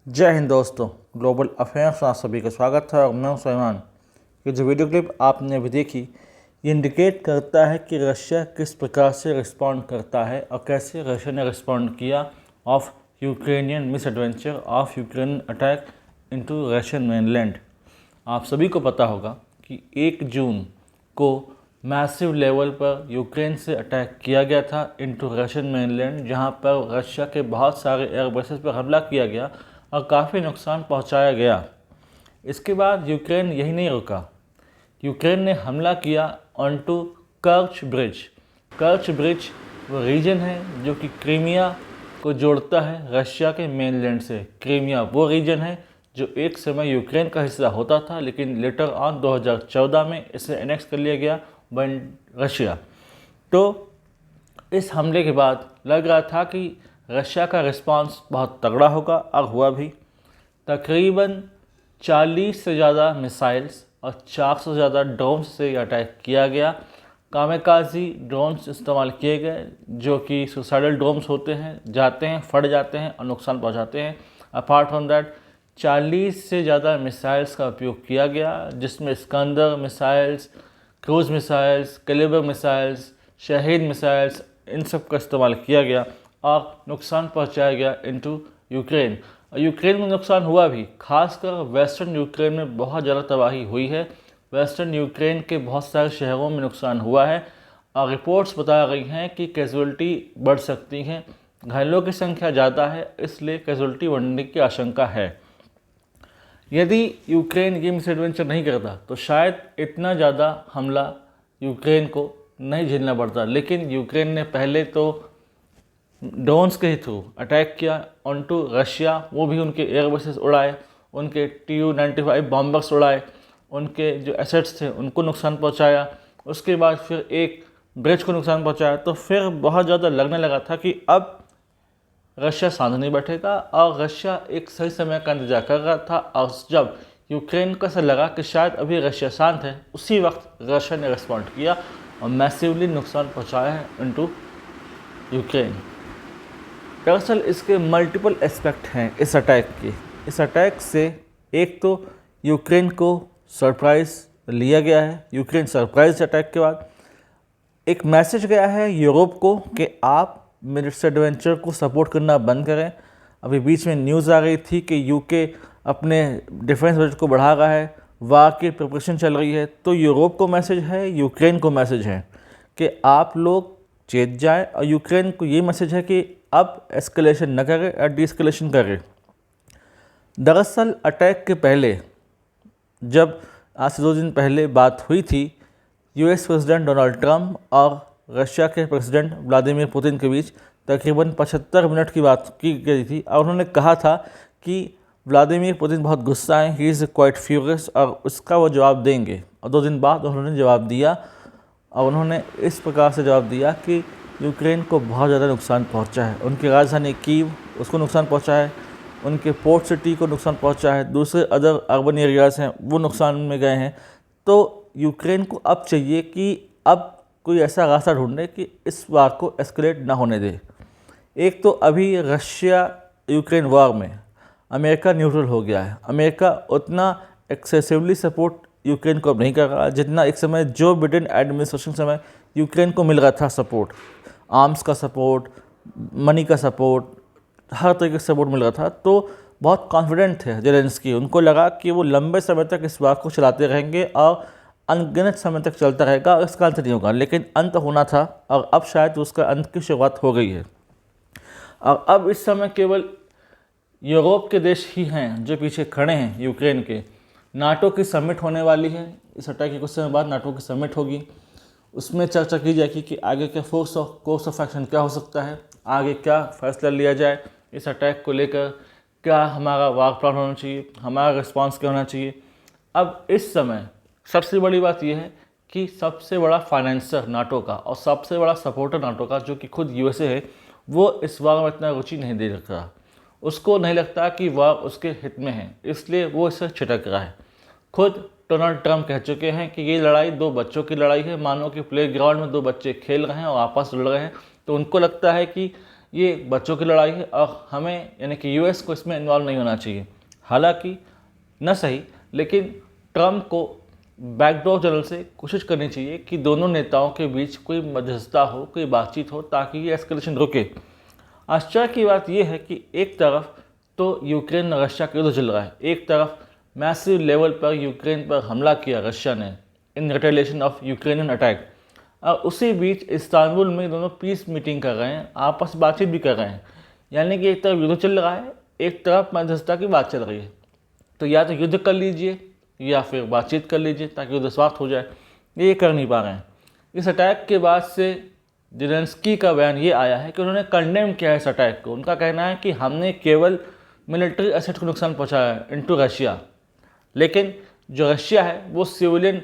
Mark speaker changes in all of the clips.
Speaker 1: जय हिंद दोस्तों, global affairs में आप सभी का स्वागत है और मैं हूं सुलेमान। ये जो वीडियो क्लिप आपने अभी देखी ये इंडिकेट करता है कि रशिया किस प्रकार से रिस्पॉन्ड करता है और कैसे रशिया ने रिस्पॉन्ड किया of Ukrainian miss adventure of Ukraine attack into Russian mainland. आप सभी को पता होगा कि 1 जून को मैसिव लेवल पर यूक्रेन से अटैक किया गया था इनटू रशियन मेनलैंड, जहां पर रशिया के बहुत सारे एयरबेसेस पर हमला किया गया और काफ़ी नुकसान पहुंचाया गया। इसके बाद यूक्रेन यही नहीं रुका, यूक्रेन ने हमला किया ऑनटू कर्च ब्रिज। कर्च ब्रिज वो रीजन है जो कि क्रीमिया को जोड़ता है रशिया के मेनलैंड से। क्रीमिया वो रीजन है जो एक समय यूक्रेन का हिस्सा होता था, लेकिन लेटर ऑन 2014 में इसे एनेक्स कर लिया गया बाय रशिया। तो इस हमले के बाद लग रहा था कि रशिया का रिस्पांस बहुत तगड़ा होगा और हुआ भी। तकरीबन 40 से ज़्यादा मिसाइल्स और 400 से ज़्यादा ड्रोन्स से अटैक किया गया। कामेकाजी ड्रोन्स इस्तेमाल किए गए जो कि सुसाइडल ड्रोन्स होते हैं, जाते हैं, फट जाते हैं और नुकसान पहुंचाते हैं। अपार्ट फ्रॉम दैट 40 से ज़्यादा मिसाइल्स का उपयोग किया गया, जिसमें Iskander missiles, cruise missiles, Kalibr missiles, Shahed missiles, इन सब का इस्तेमाल किया गया और नुकसान पहुंचाया गया इनटू यूक्रेन। और यूक्रेन में नुकसान हुआ भी, खासकर वेस्टर्न यूक्रेन में बहुत ज़्यादा तबाही हुई है। वेस्टर्न यूक्रेन के बहुत सारे शहरों में नुकसान हुआ है और रिपोर्ट्स बता रही हैं कि कैजुअल्टी बढ़ सकती हैं। घायलों की संख्या ज़्यादा है, इसलिए कैजुअल्टी बढ़ने की आशंका है। यदि यूक्रेन ये मिसएडवेंचर नहीं करता तो शायद इतना ज़्यादा हमला यूक्रेन को नहीं झेलना पड़ता, लेकिन यूक्रेन ने पहले तो ड्रोन्स के थ्रू अटैक किया ऑनटू रशिया। वो भी उनके एयरबेसेस उड़ाए, उनके Tu-95 बॉम्बर्स उड़ाए, उनके जो एसेट्स थे उनको नुकसान पहुंचाया। उसके बाद फिर एक ब्रिज को नुकसान पहुंचाया। तो फिर बहुत ज़्यादा लगने लगा था कि अब रशिया शांत नहीं बैठेगा और रशिया एक सही समय का इंतजार कर रहा था। और जब यूक्रेन को ऐसा लगा कि शायद अभी रशिया शांत है, उसी वक्त रशिया ने रिस्पॉन्ड किया और मैसिवली नुकसान पहुंचाया है इनटू यूक्रेन। दरअसल इसके मल्टीपल एस्पेक्ट हैं इस अटैक के। इस अटैक से एक तो यूक्रेन को सरप्राइज़ लिया गया है। यूक्रेन सरप्राइज अटैक के बाद एक मैसेज गया है यूरोप को कि आप मिस एडवेंचर को सपोर्ट करना बंद करें। अभी बीच में न्यूज़ आ गई थी कि यूके अपने डिफेंस बजट को बढ़ा रहा है, वार की प्रिपरेशन चल रही है। तो यूरोप को मैसेज है, यूक्रेन को मैसेज है कि आप लोग चेत जाएं, और यूक्रेन को ये मैसेज है कि अब एस्केलेशन न करें और डिस्केलेशन करें। दरअसल अटैक के पहले, जब आज से 2 दिन पहले बात हुई थी यूएस प्रेसिडेंट डोनाल्ड ट्रंप और रशिया के प्रेसिडेंट व्लादिमीर पुतिन के बीच तकरीबन 75 मिनट की बात की गई थी और उन्होंने कहा था कि व्लादिमीर पुतिन बहुत गुस्सा है, ही इज़ क्वाइट फ्यूरियस, और उसका वो जवाब देंगे। और 2 दिन बाद उन्होंने जवाब दिया और उन्होंने इस प्रकार से जवाब दिया कि यूक्रेन को बहुत ज़्यादा नुकसान पहुंचा है। उनकी राजधानी कीव, उसको नुकसान पहुंचा है, उनके पोर्ट सिटी को नुकसान पहुंचा है, दूसरे अदर अर्बन एरियाज़ हैं वो नुकसान में गए हैं। तो यूक्रेन को अब चाहिए कि अब कोई ऐसा रास्ता ढूंढे कि इस वार को एस्केलेट ना होने दे। एक तो अभी रशिया यूक्रेन वार में अमेरिका न्यूट्रल हो गया है। अमेरिका उतना एक्सेसिवली सपोर्ट यूक्रेन को अब नहीं कर रहा जितना एक समय जो बिडेन एडमिनिस्ट्रेशन समय यूक्रेन को मिल रहा था सपोर्ट, आर्म्स का सपोर्ट, मनी का सपोर्ट, हर तरीके से सपोर्ट मिल रहा था। तो बहुत कॉन्फिडेंट थे ज़ेलेंस्की, उनको लगा कि वो लंबे समय तक इस वार को चलाते रहेंगे और अनगिनत समय तक चलता रहेगा और इसका अंत नहीं होगा। लेकिन अंत होना था और अब शायद उसका अंत की शुरुआत हो गई है। और अब इस समय केवल यूरोप के देश ही हैं जो पीछे खड़े हैं यूक्रेन के। नाटो की समिट होने वाली है, इस अटैक के कुछ समय बाद नाटो की समिट होगी। उसमें चर्चा की जाएगी कि आगे के कोर्स ऑफ एक्शन क्या हो सकता है, आगे क्या फैसला लिया जाए इस अटैक को लेकर, क्या हमारा वार प्लान होना चाहिए, हमारा रिस्पांस क्या होना चाहिए। अब इस समय सबसे बड़ी बात यह है कि सबसे बड़ा फाइनेंसर नाटो का और सबसे बड़ा सपोर्टर नाटो का, जो कि खुद यूएसए है, वो इस वार में इतना रुचि नहीं दे रहा। उसको नहीं लगता कि वार उसके हित में है, इसलिए वो इससे छिटक रहा है। खुद डोनाल्ड ट्रंप कह चुके हैं कि ये लड़ाई 2 बच्चों की लड़ाई है। मानो कि प्ले ग्राउंड में 2 बच्चे खेल रहे हैं और आपस लड़ रहे हैं। तो उनको लगता है कि ये बच्चों की लड़ाई है और हमें यानी कि यूएस को इसमें इन्वॉल्व नहीं होना चाहिए। हालांकि न सही, लेकिन ट्रम्प को बैकडोर चैनल से कोशिश करनी चाहिए कि दोनों नेताओं के बीच कोई मध्यस्थता हो, कोई बातचीत हो, ताकि ये एस्केलेशन रुके। आश्चर्य की बात यह है कि एक तरफ तो यूक्रेन रशिया के युद्ध चल रहा है, एक तरफ मैसिव लेवल पर यूक्रेन पर हमला किया रशिया ने इन रिटेलिएशन ऑफ यूक्रेनियन अटैक, और उसी बीच इस्तांबुल में दोनों पीस मीटिंग कर रहे हैं, आपस बातचीत भी कर रहे हैं। यानी कि एक तरफ युद्ध चल रहा है, एक तरफ मध्यस्थता की बात चल रही है। तो या तो युद्ध कर लीजिए या फिर बातचीत कर लीजिए ताकि युद्ध समाप्त हो जाए, ये कर नहीं पा रहे हैं। इस अटैक के बाद से ज़ेलेंस्की का बयान ये आया है कि उन्होंने कंडेम किया है इस अटैक को। उनका कहना है कि हमने केवल मिलिट्री एसेट को नुकसान पहुंचाया है इनटू रशिया, लेकिन जो रशिया है वो सिविलियन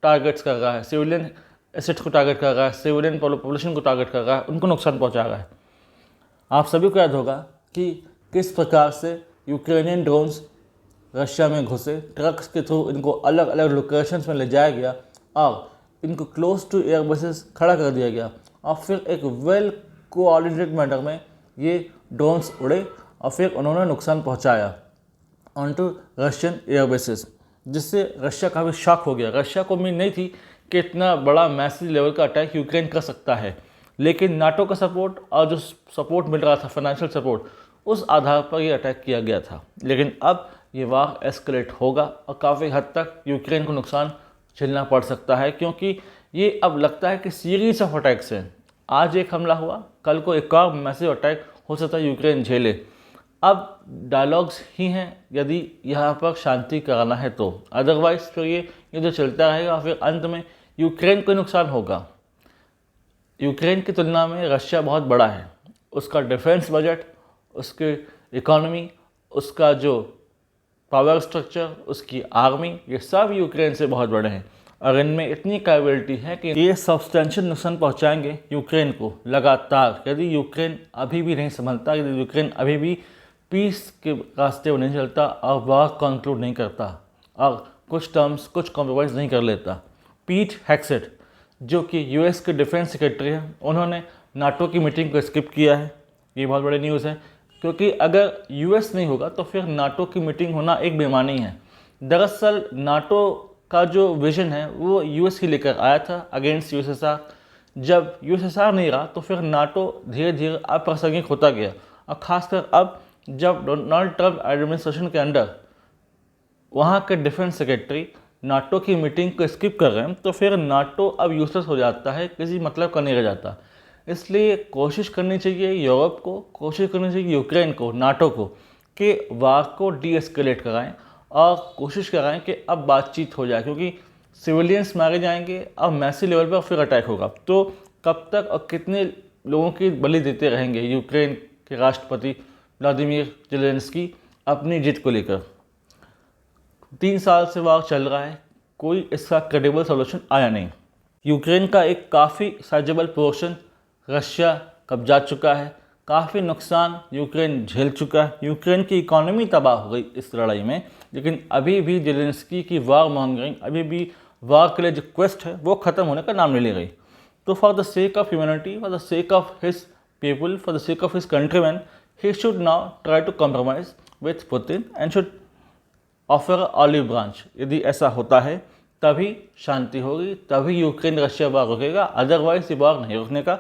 Speaker 1: टारगेट्स कर रहा है, सिविलियन एसेट्स को टारगेट कर रहा है, सिविलियन पॉपुलेशन को टारगेट कर रहा है, उनको नुकसान पहुंचा रहा है। आप सभी को याद होगा कि किस प्रकार से यूक्रेनियन ड्रोन्स रशिया में घुसे, ट्रक्स के थ्रू इनको अलग अलग लोकेशंस में ले जाया गया और इनको क्लोज टू एयर बेसेस खड़ा कर दिया गया, और फिर एक वेल कोऑर्डिनेटेड मैनर में ये ड्रोन्स उड़े और फिर उन्होंने नुकसान पहुंचाया on to Russian air bases, जिससे रशिया काफ़ी शॉक हो गया। रशिया को उम्मीद नहीं थी कि इतना बड़ा मैसिव लेवल का अटैक यूक्रेन कर सकता है, लेकिन नाटो का सपोर्ट और जो सपोर्ट मिल रहा था, फाइनेंशियल सपोर्ट, उस आधार पर ये अटैक किया गया था। लेकिन अब ये वार एस्केलेट होगा और काफ़ी हद तक यूक्रेन को नुकसान झेलना पड़ सकता है, क्योंकि ये अब लगता है कि सीरीज ऑफ अटैक्स हैं। आज एक हमला हुआ, कल को एक और मैसिव अटैक हो सकता है यूक्रेन झेले। अब डायलॉग्स ही हैं यदि यहाँ पर शांति कराना है तो, अदरवाइज फिर ये जो चलता रहेगा और फिर अंत में यूक्रेन को नुकसान होगा। यूक्रेन की तुलना में रशिया बहुत बड़ा है, उसका डिफेंस बजट, उसकी इकोनॉमी, उसका जो पावर स्ट्रक्चर, उसकी आर्मी, ये सब यूक्रेन से बहुत बड़े हैं और इनमें इतनी कैपेबिलिटी है कि ये सब्सटेंशियल नुकसान पहुंचाएंगे यूक्रेन को लगातार। यदि यूक्रेन अभी भी नहीं संभलता, यदि यूक्रेन अभी भी पीस के रास्ते पर नहीं चलता और वार कंक्लूड नहीं करता और कुछ टर्म्स, कुछ कॉम्प्रोमाइज़ नहीं कर लेता। पीट हेग्सेट जो कि यूएस के डिफेंस सेक्रेटरी हैं, उन्होंने नाटो की मीटिंग को स्किप किया है। ये बहुत बड़ी न्यूज़ है, क्योंकि अगर यूएस नहीं होगा तो फिर नाटो की मीटिंग होना एक बेमानी है। दरअसल नाटो का जो विजन है वो यूएस ही लेकर आया था अगेंस्ट यूएसएसआर। जब यूएसएसआर नहीं रहा तो फिर नाटो धीरे धीरे अप्रासंगिक होता गया, और ख़ासकर अब जब डोनाल्ड ट्रंप एडमिनिस्ट्रेशन के अंडर वहाँ के डिफेंस सेक्रेटरी नाटो की मीटिंग को स्किप कर रहे हैं, तो फिर नाटो अब यूजलेस हो जाता है, किसी मतलब का नहीं रह जाता। इसलिए कोशिश करनी चाहिए यूरोप को, कोशिश करनी चाहिए यूक्रेन को, नाटो को, कि वार को डी एस्केलेट कराएं और कोशिश कराएं कि अब बातचीत हो जाए, क्योंकि सिविलियंस मारे जाएंगे, अब मैसिव लेवल पर फिर अटैक होगा। तो कब तक और कितने लोगों की बलि देते रहेंगे यूक्रेन के राष्ट्रपति व्लादिमीर ज़ेलेंस्की अपनी जीत को लेकर। 3 साल से वार चल रहा है, कोई इसका क्रेडिबल सॉल्यूशन आया नहीं। यूक्रेन का एक काफ़ी साइजेबल पोर्शन रशिया कब्जा चुका है, काफ़ी नुकसान यूक्रेन झेल चुका है, यूक्रेन की इकोनॉमी तबाह हो गई इस लड़ाई में। लेकिन अभी भी ज़ेलेंस्की की वार मॉन्गरिंग, अभी भी वार के लिए जो क्वेस्ट है वो ख़त्म होने का नाम नहीं ले रही। तो for the sake of humanity, for the sake of his people, for the sake of his countryman, he should now try to compromise with Putin and should offer a olive branch। यदि ऐसा होता है तभी शांति होगी, तभी Ukraine Russia वार रुकेगा, otherwise ये वार नहीं रुकने का।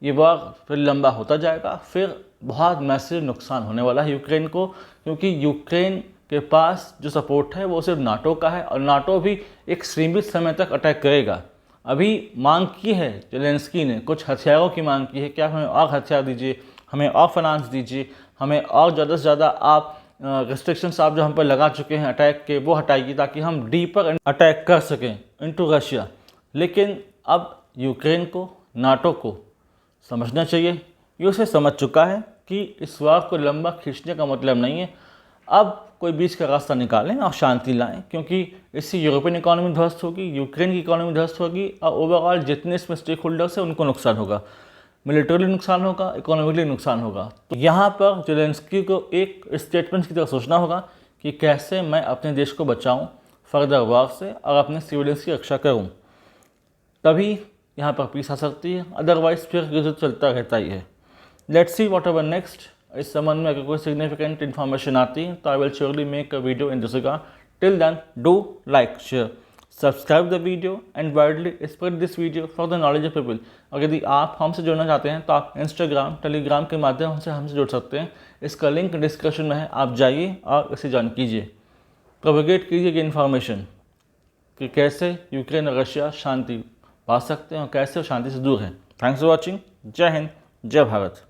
Speaker 1: ये वार फिर लंबा होता जाएगा, फिर बहुत मैसिव नुकसान होने वाला है यूक्रेन को, क्योंकि यूक्रेन के पास जो सपोर्ट है वो सिर्फ नाटो का है, और नाटो भी एक सीमित समय तक अटैक करेगा। अभी मांग की है ज़ेलेंस्की ने, कुछ हथियारों की मांग की है, क्या हमें और हथियार दीजिए, हमें और फाइनेंस दीजिए, हमें और ज़्यादा से ज़्यादा आप रिस्ट्रिक्शंस आप जो हम पर लगा चुके हैं अटैक के वो हटाइए, ताकि हम डीपर अटैक कर सकें इनटू रशिया। लेकिन अब यूक्रेन को, नाटो को समझना चाहिए, ये उसे समझ चुका है कि इस वार को लंबा खींचने का मतलब नहीं है। अब कोई बीच का रास्ता निकालें और शांति लाएं, क्योंकि इससे यूरोपियन इकोनॉमी ध्वस्त होगी, यूक्रेन की इकोनॉमी ध्वस्त होगी, और ओवरऑल जितने इसमें स्टेक होल्डर्स हैं उनको नुकसान होगा, मिलिटरी नुकसान होगा, इकोनॉमिकली नुकसान होगा। तो यहाँ पर ज़ेलेंस्की को एक स्टेटमेंट की तरह सोचना होगा कि कैसे मैं अपने देश को बचाऊँ फर्दर वार से और अपने सिविलियंस की रक्षा करूँ, तभी यहाँ पर पीस आ सकती है, अदरवाइज फिर युद्ध चलता रहता ही है। Let's see what ever next. इस संबंध में अगर कोई सिग्निफिकेंट इन्फॉर्मेशन आती है तो I will surely make a video in this regard. Till then do like, share, subscribe the video and widely spread this video for the knowledge of people. और यदि आप हमसे जुड़ना चाहते हैं तो आप इंस्टाग्राम, टेलीग्राम के माध्यम से हमसे जुड़ सकते हैं। इसका लिंक डिस्क्रिप्शन में है, आप जाइए और इसे ज्वाइन कीजिए। प्रोपेगेट कीजिए इन्फॉर्मेशन कि कैसे यूक्रेन और रशिया शांति पा सकते हैं और कैसे वो शांति से दूर हैं। Thanks for watching. जय हिंद, जय भारत।